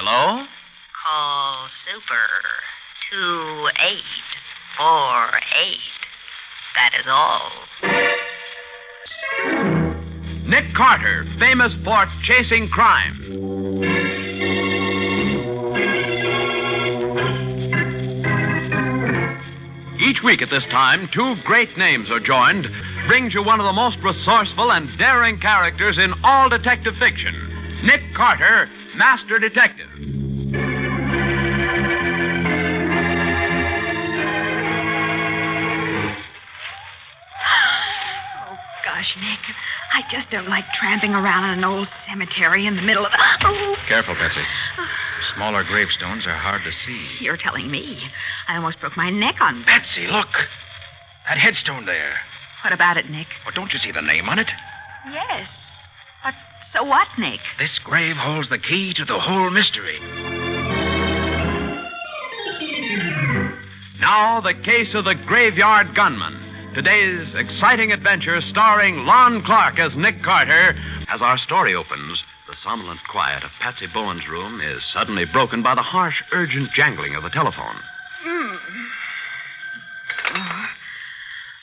Hello? Call Super 2848. That is all. Nick Carter, famous for chasing crime. Each week at this time, two great names are joined, brings you one of the most resourceful and daring characters in all detective fiction, Nick Carter, Master Detective. Oh, gosh, Nick, I just don't like tramping around in an old cemetery in the middle of... Oh. Careful, Betsy. Smaller gravestones are hard to see. You're telling me. I almost broke my neck on... Betsy, look. That headstone there. What about it, Nick? Well, don't you see the name on it? Yes. But so what, Nick? This grave holds the key to the whole mystery. Now, the case of the graveyard gunman. Today's exciting adventure starring Lon Clark as Nick Carter. As our story opens, the somnolent quiet of Patsy Bowen's room is suddenly broken by the harsh, urgent jangling of the telephone.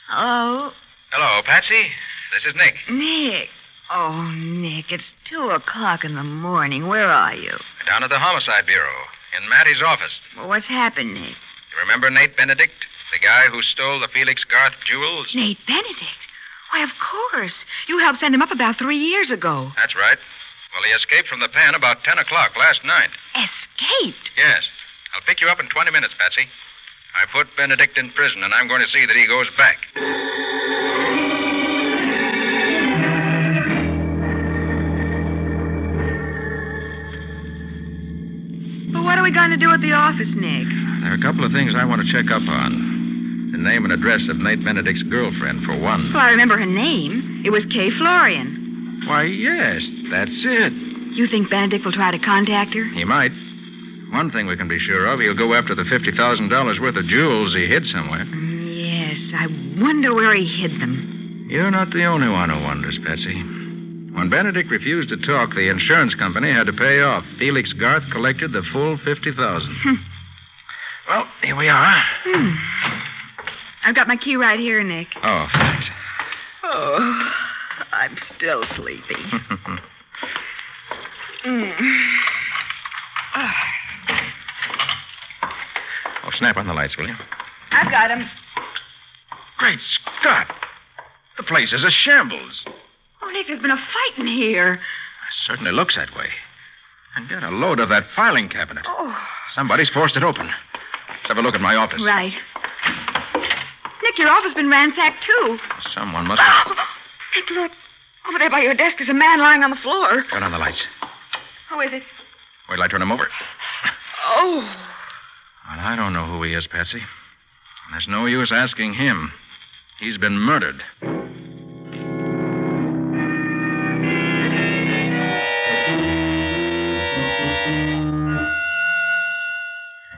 Hello? Hello, Patsy. This is Nick. Nick. Oh, Nick, it's 2:00 in the morning. Where are you? Down at the Homicide Bureau, in Mattie's office. Well, what's happened, Nick? You remember Nate Benedict? The guy who stole the Felix Garth jewels? Nate Benedict? Why, of course. You helped send him up about 3 years ago. That's right. Well, he escaped from the pen about 10 o'clock last night. Escaped? Yes. I'll pick you up in 20 minutes, Patsy. I put Benedict in prison, and I'm going to see that he goes back. But what are we going to do at the office, Nick? There are a couple of things I want to check up on. The name and address of Nate Benedict's girlfriend, for one. Well, I remember her name. It was Kay Florian. Why, yes, that's it. You think Benedict will try to contact her? He might. One thing we can be sure of, he'll go after the $50,000 worth of jewels he hid somewhere. Yes, I wonder where he hid them. You're not the only one who wonders, Patsy. When Benedict refused to talk, the insurance company had to pay off. Felix Garth collected the full $50,000. Well, here we are. I've got my key right here, Nick. Oh, thanks. Oh, I'm still sleepy. Oh, snap on the lights, will you? I've got him. Great Scott! The place is a shambles. Oh, Nick, there's been a fight in here. Certainly looks that way. And get a load of that filing cabinet. Oh. Somebody's forced it open. Let's have a look at my office. Right. Nick, your office has been ransacked, too. Someone must have... Nick, look. Over there by your desk is a man lying on the floor. Turn on the lights. Who is it? Wait till I turn him over. Oh. Well, I don't know who he is, Patsy. There's no use asking him. He's been murdered.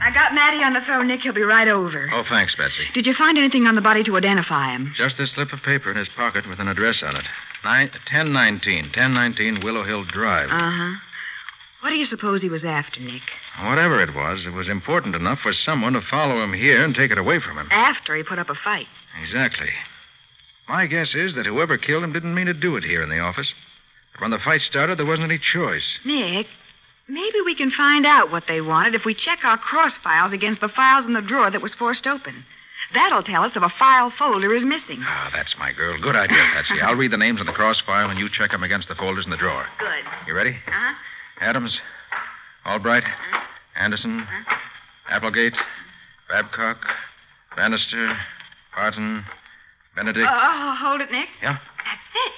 I got Matty on the phone, Nick. He'll be right over. Oh, thanks, Betsy. Did you find anything on the body to identify him? Just this slip of paper in his pocket with an address on it. 1019 Willow Hill Drive. Uh-huh. What do you suppose he was after, Nick? Whatever it was important enough for someone to follow him here and take it away from him. After he put up a fight. Exactly. My guess is that whoever killed him didn't mean to do it here in the office. But when the fight started, there wasn't any choice. Nick, maybe we can find out what they wanted if we check our cross files against the files in the drawer that was forced open. That'll tell us if a file folder is missing. Ah, that's my girl. Good idea, Patsy. I'll read the names on the cross file and you check them against the folders in the drawer. Good. You ready? Uh-huh. Adams, Albright, Anderson, Applegate, Babcock, Bannister, Barton, Benedict. Hold it, Nick. Yeah? That's it.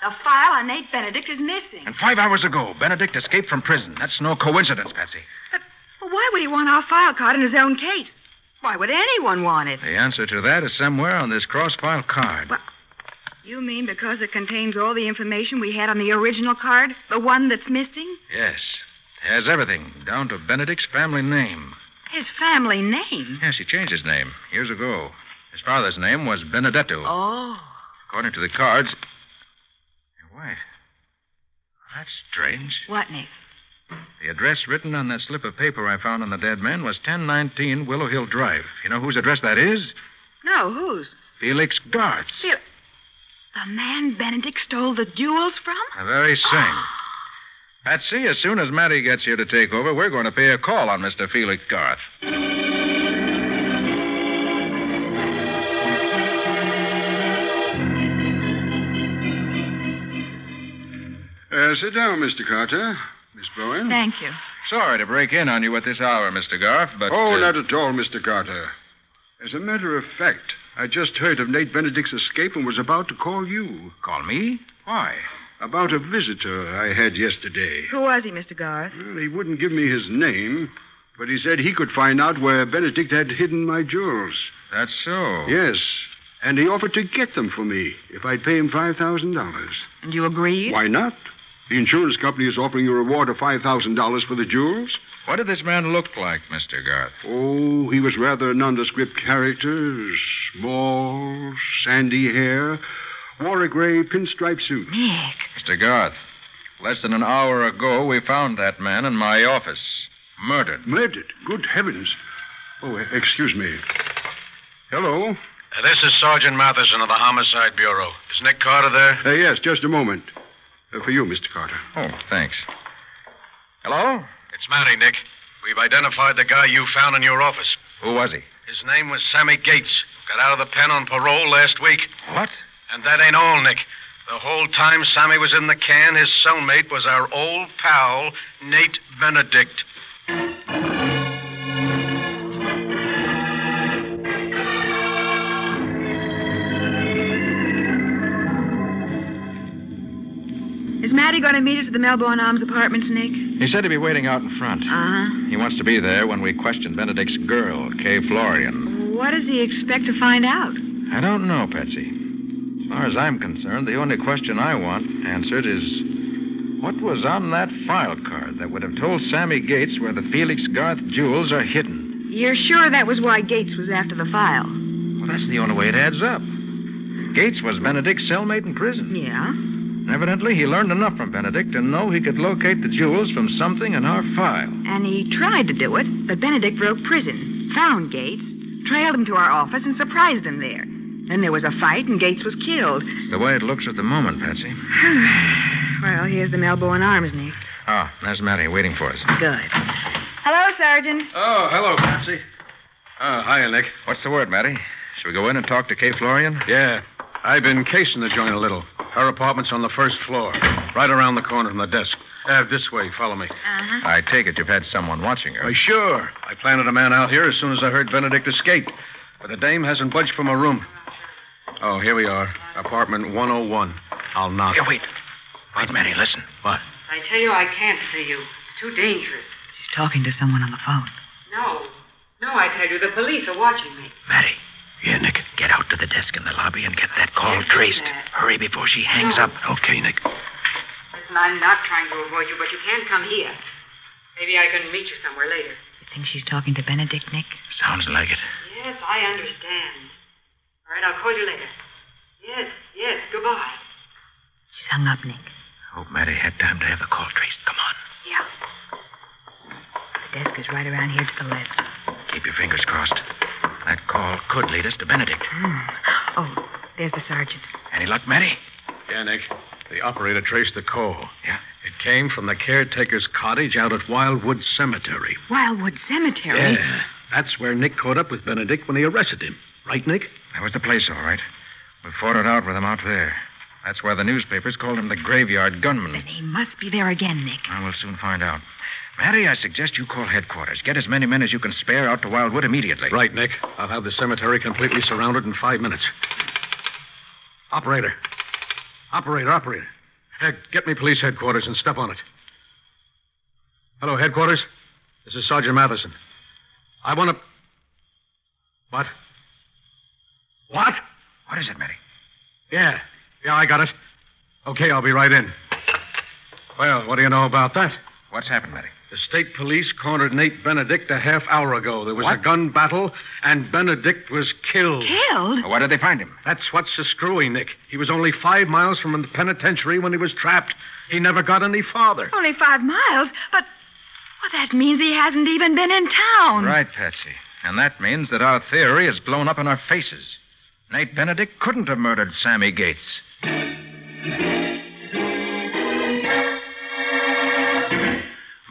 The file on Nate Benedict is missing. And 5 hours ago, Benedict escaped from prison. That's no coincidence, Patsy. But why would he want our file card in his own case? Why would anyone want it? The answer to that is somewhere on this cross-file card. Well, you mean because it contains all the information we had on the original card? The one that's missing? Yes. It has everything, down to Benedict's family name. His family name? Yes, he changed his name years ago. His father's name was Benedetto. Oh. According to the cards... Hey, wait. That's strange. What, Nick? The address written on that slip of paper I found on the dead man was 1019 Willow Hill Drive. You know whose address that is? No, whose? Felix Garth's. The man Benedict stole the jewels from? The very same. Patsy, as soon as Matty gets here to take over, we're going to pay a call on Mr. Felix Garth. Sit down, Mr. Carter. Miss Bowen. Thank you. Sorry to break in on you at this hour, Mr. Garth, but... Oh, not at all, Mr. Carter. As a matter of fact, I just heard of Nate Benedict's escape and was about to call you. Call me? Why? About a visitor I had yesterday. Who was he, Mr. Garth? Well, he wouldn't give me his name, but he said he could find out where Benedict had hidden my jewels. That's so. Yes, and he offered to get them for me if I'd pay him $5,000. And you agreed? Why not? The insurance company is offering a reward of $5,000 for the jewels. What did this man look like, Mr. Garth? Oh, he was rather a nondescript character. Small, sandy hair. Wore a gray pinstripe suit. Nick. Mr. Garth, less than an hour ago, we found that man in my office. Murdered. Murdered? Good heavens. Oh, excuse me. Hello? This is Sergeant Matheson of the Homicide Bureau. Is Nick Carter there? Yes, just a moment. For you, Mr. Carter. Oh, thanks. Hello? It's Matty, Nick. We've identified the guy you found in your office. Who was he? His name was Sammy Gates. Got out of the pen on parole last week. What? And that ain't all, Nick. The whole time Sammy was in the can, his cellmate was our old pal, Nate Benedict. Is Matty going to meet us at the Melbourne Arms Apartments, Nick? He said he'd be waiting out in front. Uh-huh. He wants to be there when we question Benedict's girl, Kay Florian. What does he expect to find out? I don't know, Patsy. As far as I'm concerned, the only question I want answered is... what was on that file card that would have told Sammy Gates where the Felix Garth jewels are hidden? You're sure that was why Gates was after the file? Well, that's the only way it adds up. Gates was Benedict's cellmate in prison. Yeah? Evidently, he learned enough from Benedict to know he could locate the jewels from something in our file. And he tried to do it, but Benedict broke prison, found Gates, trailed him to our office, and surprised him there. Then there was a fight, and Gates was killed. It's the way it looks at the moment, Patsy. Well, here's the Melbourne Arms, Nick. Ah, there's Matty waiting for us. Good. Hello, Sergeant. Oh, hello, Patsy. Oh, hiya, Nick. What's the word, Matty? Should we go in and talk to Kay Florian? Yeah. I've been casing the joint a little. Her apartment's on the first floor, right around the corner from the desk. This way, follow me. Uh-huh. I take it you've had someone watching her. Why, sure. I planted a man out here as soon as I heard Benedict escape. But the dame hasn't budged from her room. Oh, here we are. Apartment 101. I'll knock. Here, wait. Wait, Matty, listen. What? I tell you, I can't see you. It's too dangerous. She's talking to someone on the phone. No, I tell you, the police are watching me. Matty. Yeah, Nick. Get out to the desk in the lobby and get that call Can't do traced. that. Hurry before she hangs No. up. Okay, Nick. Listen, I'm not trying to avoid you, but you can't come here. Maybe I can meet you somewhere later. You think she's talking to Benedict, Nick? Sounds like it. Yes, I understand. All right, I'll call you later. Yes, goodbye. She's hung up, Nick. Hope Matty had time to have the call traced. Come on. Yeah. The desk is right around here to the left. Keep your fingers crossed. That call could lead us to Benedict. Oh, there's the sergeant. Any luck, Matty? Yeah, Nick. The operator traced the call. Yeah. It came from the caretaker's cottage out at Wildwood Cemetery. Wildwood Cemetery? Yeah. That's where Nick caught up with Benedict when he arrested him. Right, Nick? That was the place, all right. We fought it out with him out there. That's where the newspapers called him the graveyard gunman. Then he must be there again, Nick. Well, we'll soon find out. Matty, I suggest you call headquarters. Get as many men as you can spare out to Wildwood immediately. Right, Nick. I'll have the cemetery completely surrounded in 5 minutes. Operator. Get me police headquarters and step on it. Hello, headquarters. This is Sergeant Matheson. I want to... What? What is it, Matty? Yeah, I got it. Okay, I'll be right in. Well, what do you know about that? What's happened, Matty? The state police cornered Nate Benedict a half hour ago. There was What? a gun battle, and Benedict was killed. Killed? Where did they find him? That's what's so screwy, Nick. He was only 5 miles from the penitentiary when he was trapped. He never got any farther. Only 5 miles, but Well, that means he hasn't even been in town. Right, Patsy. And that means that our theory is blown up in our faces. Nate Benedict couldn't have murdered Sammy Gates.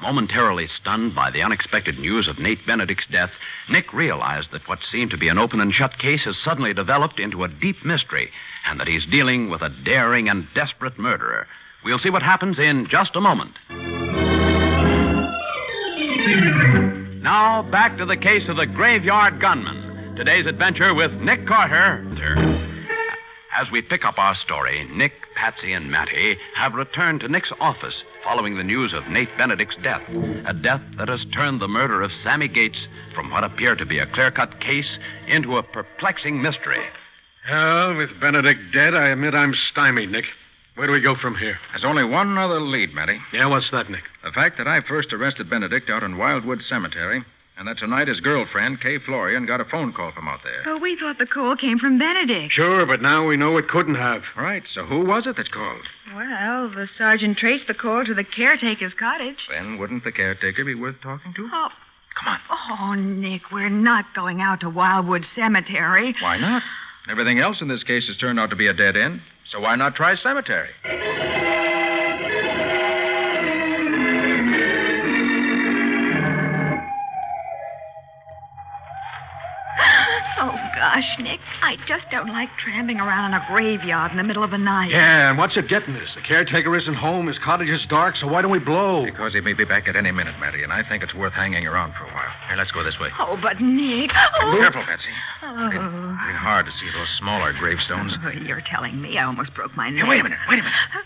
Momentarily stunned by the unexpected news of Nate Benedict's death, Nick realized that what seemed to be an open and shut case has suddenly developed into a deep mystery, and that he's dealing with a daring and desperate murderer. We'll see what happens in just a moment. Now, back to the case of the Graveyard Gunman. Today's adventure with Nick Carter. As we pick up our story, Nick, Patsy, and Mattie have returned to Nick's office following the news of Nate Benedict's death, a death that has turned the murder of Sammy Gates from what appeared to be a clear-cut case into a perplexing mystery. Well, with Benedict dead, I admit I'm stymied, Nick. Where do we go from here? There's only one other lead, Matty. Yeah, what's that, Nick? The fact that I first arrested Benedict out in Wildwood Cemetery, and that tonight his girlfriend, Kay Florian, got a phone call from out there. But we thought the call came from Benedict. Sure, but now we know it couldn't have. Right, so who was it that called? Well, the sergeant traced the call to the caretaker's cottage. Then wouldn't the caretaker be worth talking to? Oh. Come on. Oh, Nick, we're not going out to Wildwood Cemetery. Why not? Everything else in this case has turned out to be a dead end, so why not try cemetery? Oh, gosh, Nick, I just don't like tramping around in a graveyard in the middle of the night. Yeah, and what's it getting us? The caretaker isn't home, his cottage is dark, so why don't we blow? Because he may be back at any minute, Matty, and I think it's worth hanging around for a while. Here, let's go this way. Oh, but Nick... Oh. Careful, Patsy. Oh. It's hard to see those smaller gravestones. Oh, you're telling me I almost broke my neck. Here, wait a minute.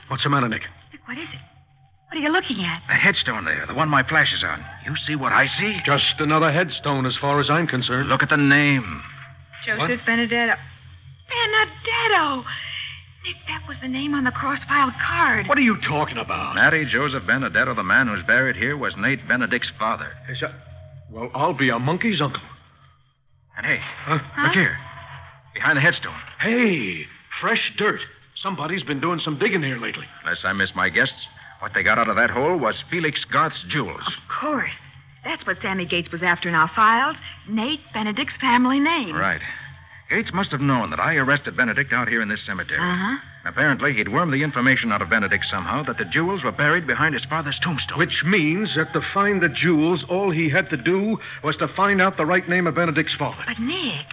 What's the matter, Nick? Nick, what is it? What are you looking at? The headstone there, the one my flash is on. You see what I see? Just another headstone as far as I'm concerned. Look at the name. Joseph Benedetto. Benedetto! Nick, that was the name on the cross-filed card. What are you talking about? Matty Joseph Benedetto, the man who's buried here, was Nate Benedict's father. Is that... Well, I'll be a monkey's uncle. And hey, look here. Behind the headstone. Hey, fresh dirt. Somebody's been doing some digging here lately. Unless I missed my guess, what they got out of that hole was Felix Garth's jewels. Of course. That's what Sammy Gates was after in our files. Nate Benedict's family name. Right. Gates must have known that I arrested Benedict out here in this cemetery. Uh-huh. Apparently, he'd wormed the information out of Benedict somehow that the jewels were buried behind his father's tombstone. Which means that to find the jewels, all he had to do was to find out the right name of Benedict's father. But, Nick,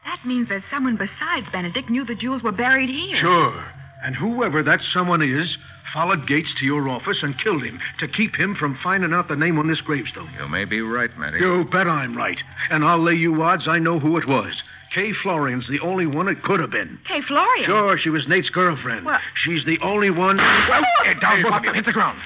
that means that someone besides Benedict knew the jewels were buried here. Sure. And whoever that someone is followed Gates to your office and killed him to keep him from finding out the name on this gravestone. You may be right, Matty. You bet I'm right. And I'll lay you odds I know who it was. Kay Florian's the only one it could have been. Kay Florian? Sure, she was Nate's girlfriend. Well... She's the only one... Well, down, both of you. Hit the ground.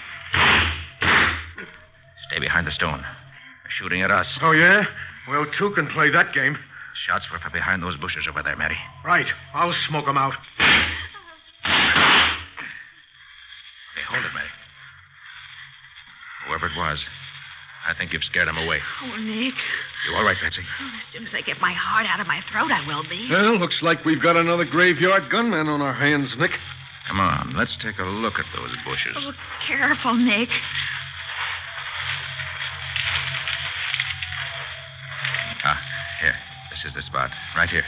Stay behind the stone. They're shooting at us. Oh, yeah? Well, two can play that game. Shots were from behind those bushes over there, Matty. Right. I'll smoke them out. Okay, hold it, Matty. Whoever it was, I think you've scared him away. Oh, Nick. You all right, Patsy? Oh, as soon as I get my heart out of my throat, I will be. Well, looks like we've got another graveyard gunman on our hands, Nick. Come on, let's take a look at those bushes. Oh, careful, Nick. Ah, here. This is the spot. Right here.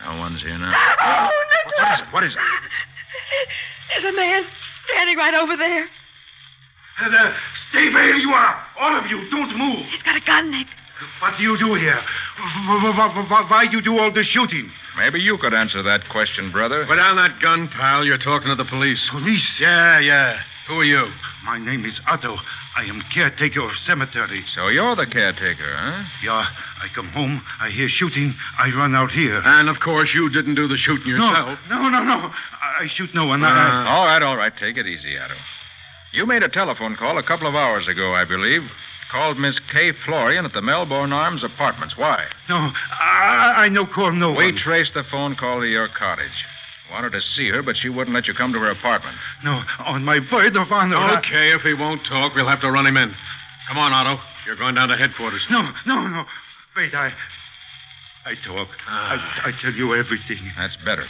No one's here now. Oh, Nick! What is it? What is it? There's a man standing right over there. Stay where you are. All of you, don't move. He's got a gun, Nick. What do you do here? Why you do all the shooting? Maybe you could answer that question, brother. Put down that gun, pal. You're talking to the police. Police? Yeah. Who are you? My name is Otto. I am caretaker of cemetery. So you're the caretaker, huh? Yeah. I come home. I hear shooting. I run out here. And, of course, you didn't do the shooting yourself. No. I shoot no one. All right. Take it easy, Otto. You made a telephone call a couple of hours ago, I believe. Called Miss Kay Florian at the Melbourne Arms Apartments. Why? No, I no call no one. We traced the phone call to your cottage. Wanted to see her, but she wouldn't let you come to her apartment. No, on my word of honor. Okay, if he won't talk, we'll have to run him in. Come on, Otto. You're going down to headquarters. No. Wait, I talk. I tell you everything. That's better.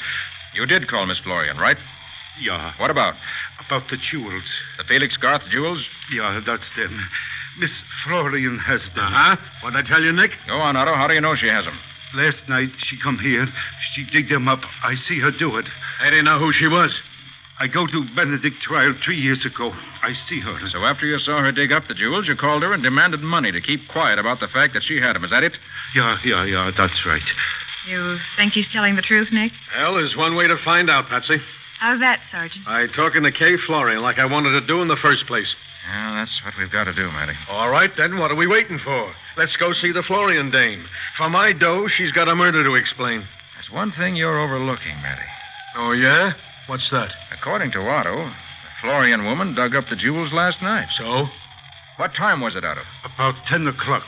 You did call Miss Florian, right? Yeah. What about? About the jewels. The Felix Garth jewels? Yeah, that's them. Miss Florian has them. Uh-huh. What'd I tell you, Nick? Go on, Otto. How do you know she has them? Last night, she come here. She dig them up. I see her do it. I didn't know who she was. I go to Benedict trial 3 years ago. I see her. So after you saw her dig up the jewels, you called her and demanded money to keep quiet about the fact that she had them. Is that it? Yeah, that's right. You think he's telling the truth, Nick? Well, there's one way to find out, Patsy. How's that, Sergeant? By talking to Kay Florian like I wanted to do in the first place. Yeah, that's what we've got to do, Matty. All right, then, what are we waiting for? Let's go see the Florian dame. For my dough, she's got a murder to explain. There's one thing you're overlooking, Matty. Oh, yeah? What's that? According to Otto, the Florian woman dug up the jewels last night. So? What time was it, Otto? About 10 o'clock.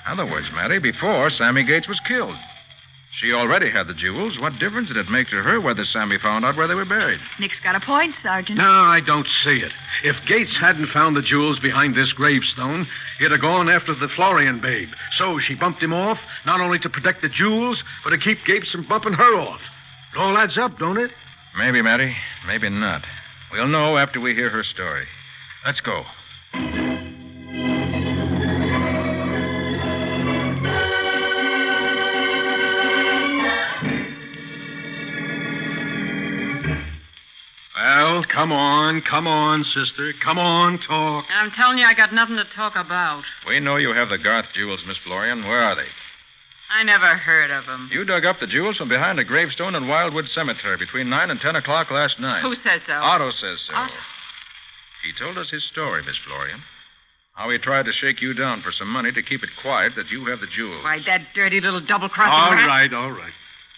In other words, Matty, before Sammy Gates was killed. She already had the jewels. What difference did it make to her whether Sammy found out where they were buried? Nick's got a point, Sergeant. No, I don't see it. If Gates hadn't found the jewels behind this gravestone, he'd have gone after the Florian babe. So she bumped him off, not only to protect the jewels, but to keep Gates from bumping her off. It all adds up, don't it? Maybe, Matty. Maybe not. We'll know after we hear her story. Let's go. Well, come on, sister. Come on, talk. I'm telling you, I got nothing to talk about. We know you have the Garth jewels, Miss Florian. Where are they? I never heard of them. You dug up the jewels from behind a gravestone in Wildwood Cemetery between 9 and 10 o'clock last night. Who says so? Otto says so. Otto? He told us his story, Miss Florian. How he tried to shake you down for some money to keep it quiet that you have the jewels. Why, that dirty little double-crossing All rat. right.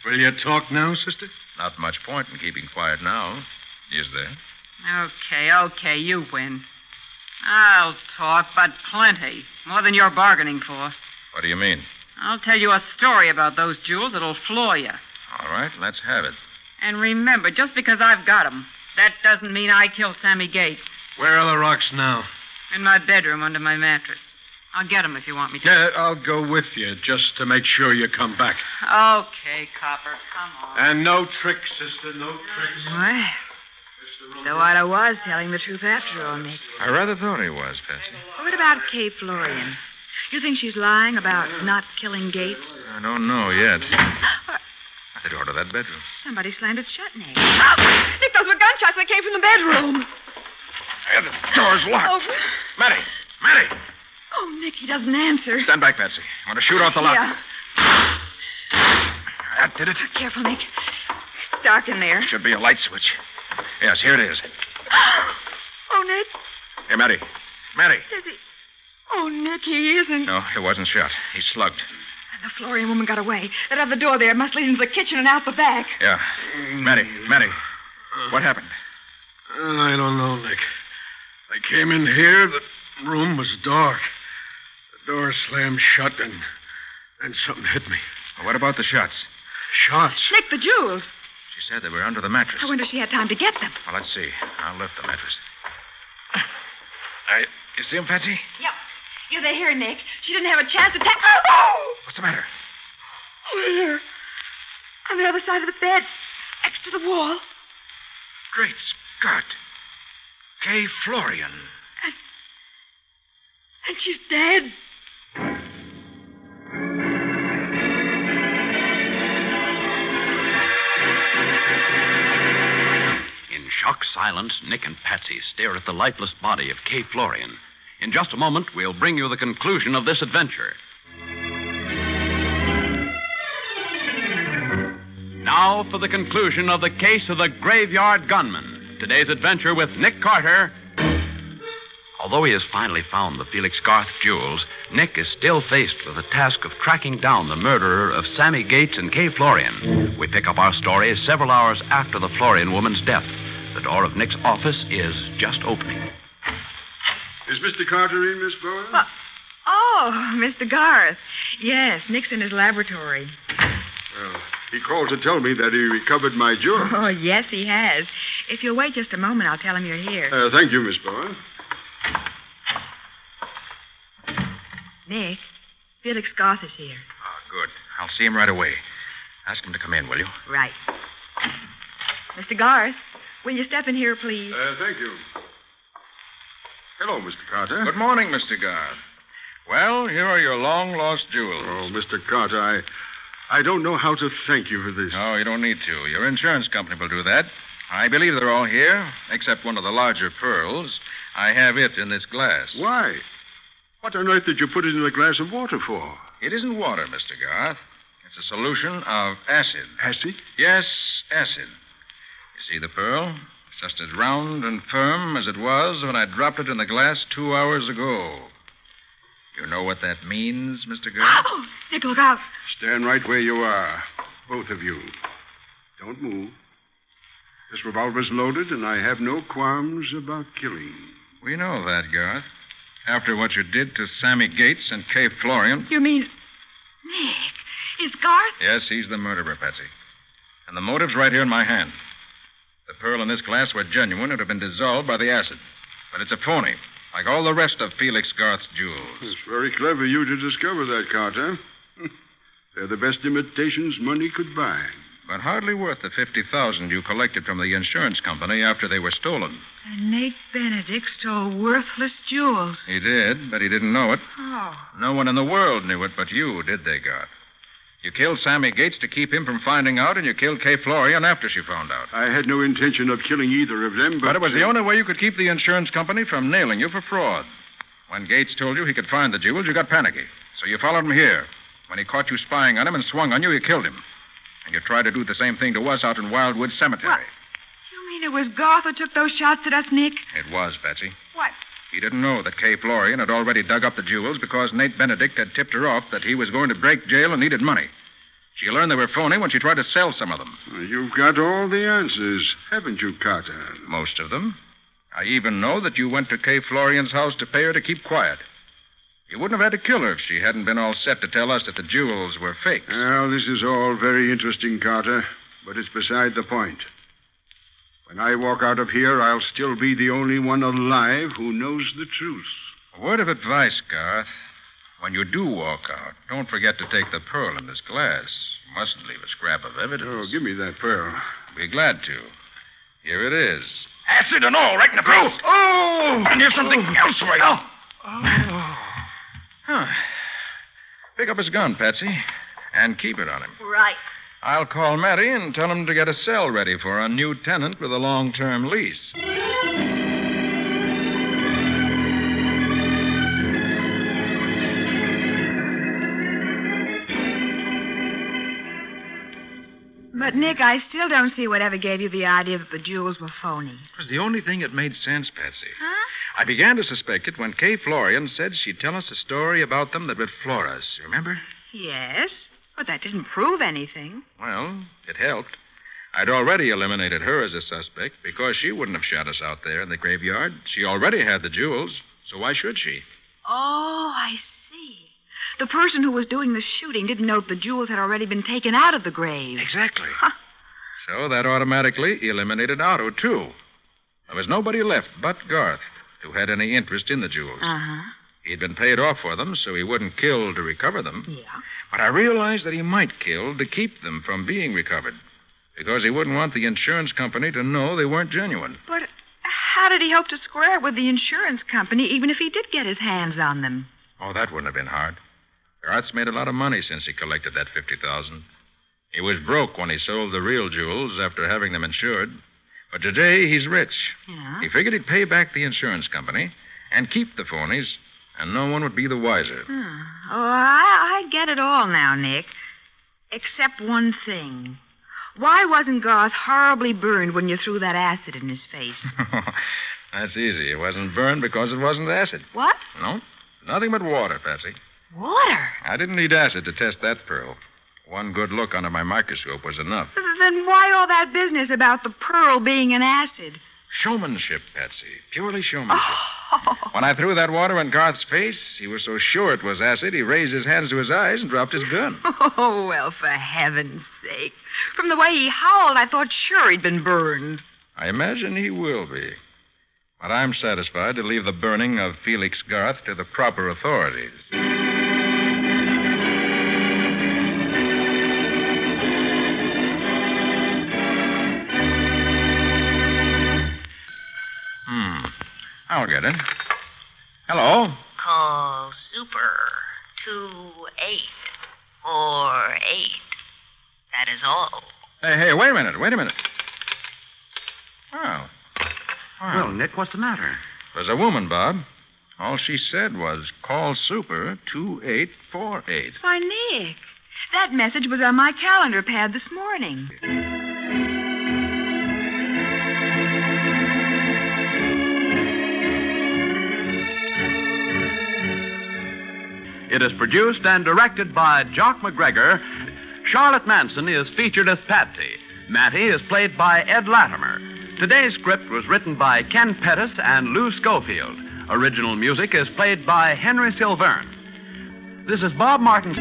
Will you talk now, sister? Not much point in keeping quiet now, is there? Okay, you win. I'll talk, but plenty. More than you're bargaining for. What do you mean? I'll tell you a story about those jewels that'll floor you. All right, let's have it. And remember, just because I've got 'em, that doesn't mean I killed Sammy Gates. Where are the rocks now? In my bedroom under my mattress. I'll get 'em if you want me to. Yeah, I'll go with you just to make sure you come back. Okay, Copper, come on. And no tricks, sister, no tricks. Well, so Otto was telling the truth after all, Nick. I rather thought he was, Patsy. What about Kay Florian? You think she's lying about not killing Gates? I don't know yet. The door to that bedroom. Somebody slammed it shut, Nick. Oh, Nick, those were gunshots that came from the bedroom. Hey, the door's locked. Oh. Matty! Oh, Nick, he doesn't answer. Stand back, Patsy. I'm going to shoot off the lock. Yeah. That did it. Careful, Nick. It's dark in there. Should be a light switch. Yes, here it is. Oh, Nick. Hey, Matty. Is he... Oh, Nick, he isn't. No, he wasn't shot. He's slugged. And the Florian woman got away. That other door there must lead into the kitchen and out the back. Yeah. Matty. What happened? I don't know, Nick. I came in here, the room was dark. The door slammed shut, and something hit me. Well, what about the shots? Shots? Nick, the jewels. She said they were under the mattress. I wonder if she had time to get them. Well, let's see. I'll lift the mattress. You see him, Patsy? Yep. Yeah, they're here, Nick. She didn't have a chance to take... Oh! What's the matter? Over here. On the other side of the bed. Next to the wall. Great Scott. Kay Florian. And she's dead. In shocked silence, Nick and Patsy stare at the lifeless body of Kay Florian. In just a moment, we'll bring you the conclusion of this adventure. Now for the conclusion of the case of the Graveyard Gunman. Today's adventure with Nick Carter. Although he has finally found the Felix Garth jewels, Nick is still faced with the task of tracking down the murderer of Sammy Gates and Kay Florian. We pick up our story several hours after the Florian woman's death. The door of Nick's office is just opening. Is Mr. Carter in, Miss Florian? Oh, Mr. Garth. Yes, Nick's in his laboratory. Well, he called to tell me that he recovered my jewels. Oh, yes, he has. If you'll wait just a moment, I'll tell him you're here. Thank you, Miss Bowen. Nick, Felix Garth is here. Oh, good. I'll see him right away. Ask him to come in, will you? Right. Mr. Garth, will you step in here, please? Thank you. Hello, Mr. Carter. Good morning, Mr. Garth. Well, here are your long-lost jewels. Oh, Mr. Carter, I don't know how to thank you for this. Oh, you don't need to. Your insurance company will do that. I believe they're all here, except one of the larger pearls. I have it in this glass. Why? What on earth did you put it in a glass of water for? It isn't water, Mr. Garth. It's a solution of acid. Acid? Yes, acid. You see the pearl? It's just as round and firm as it was when I dropped it in the glass 2 hours ago. You know what that means, Mr. Garth? Oh, Nick, look out. Stand right where you are. Both of you. Don't move. This revolver's loaded, and I have no qualms about killing. We know that, Garth. After what you did to Sammy Gates and Kay Florian. You mean... Nick, is Garth... Yes, he's the murderer, Patsy. And the motive's right here in my hand. The pearl in this glass were genuine. It would have been dissolved by the acid. But it's a phony, like all the rest of Felix Garth's jewels. It's very clever of you to discover that, Carter. They're the best imitations money could buy. But hardly worth the $50,000 you collected from the insurance company after they were stolen. And Nate Benedict stole worthless jewels. He did, but he didn't know it. Oh. No one in the world knew it but you, did they, Garth? You killed Sammy Gates to keep him from finding out, and you killed Kay Florian after she found out. I had no intention of killing either of them, but... But it was the only way you could keep the insurance company from nailing you for fraud. When Gates told you he could find the jewels, you got panicky. So you followed him here. When he caught you spying on him and swung on you, you killed him. And you tried to do the same thing to us out in Wildwood Cemetery. What? You mean it was Garth who took those shots at us, Nick? It was, Patsy. What? He didn't know that Kay Florian had already dug up the jewels because Nate Benedict had tipped her off that he was going to break jail and needed money. She learned they were phony when she tried to sell some of them. You've got all the answers, haven't you, Carter? Most of them. I even know that you went to Kay Florian's house to pay her to keep quiet. You wouldn't have had to kill her if she hadn't been all set to tell us that the jewels were fakes. Well, this is all very interesting, Carter, but it's beside the point. When I walk out of here, I'll still be the only one alive who knows the truth. A word of advice, Garth. When you do walk out, don't forget to take the pearl in this glass. You mustn't leave a scrap of evidence. Oh, give me that pearl. Be glad to. Here it is. Acid and all, right in the face. Oh! And here's something else right now. Oh. Huh. Pick up his gun, Patsy, and keep it on him. Right. I'll call Matty and tell him to get a cell ready for a new tenant with a long-term lease. But, Nick, I still don't see whatever gave you the idea that the jewels were phony. It was the only thing that made sense, Patsy. Huh? I began to suspect it when Kay Florian said she'd tell us a story about them that would floor us. Remember? Yes, but that didn't prove anything. Well, it helped. I'd already eliminated her as a suspect because she wouldn't have shot us out there in the graveyard. She already had the jewels, so why should she? Oh, I see. The person who was doing the shooting didn't know that the jewels had already been taken out of the grave. Exactly. Huh. So that automatically eliminated Otto, too. There was nobody left but Garth who had any interest in the jewels. Uh-huh. He'd been paid off for them, so he wouldn't kill to recover them. Yeah. But I realized that he might kill to keep them from being recovered, because he wouldn't want the insurance company to know they weren't genuine. But how did he hope to square it with the insurance company, even if he did get his hands on them? Oh, that wouldn't have been hard. Garth's made a lot of money since he collected that $50,000. He was broke when he sold the real jewels after having them insured. But today he's rich. Yeah? He figured he'd pay back the insurance company and keep the phonies, and no one would be the wiser. Oh, I get it all now, Nick. Except one thing. Why wasn't Garth horribly burned when you threw that acid in his face? That's easy. It wasn't burned because it wasn't acid. What? No, nothing but water, Patsy. Water? I didn't need acid to test that pearl. One good look under my microscope was enough. Then why all that business about the pearl being an acid? Showmanship, Patsy. Purely showmanship. Oh. When I threw that water in Garth's face, he was so sure it was acid, he raised his hands to his eyes and dropped his gun. Oh, well, for heaven's sake. From the way he howled, I thought sure he'd been burned. I imagine he will be. But I'm satisfied to leave the burning of Felix Garth to the proper authorities. I'll get it. Hello? Call Super 2848. That is all. Hey, wait a minute. Oh. Well, Nick, what's the matter? It was a woman, Bob. All she said was, call Super 2848. Why, Nick, that message was on my calendar pad this morning. It is produced and directed by Jock McGregor. Charlotte Manson is featured as Patsy. Mattie is played by Ed Latimer. Today's script was written by Ken Pettis and Lou Schofield. Original music is played by Henry Silverne. This is Bob Martin.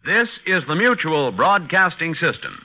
This is the Mutual Broadcasting System.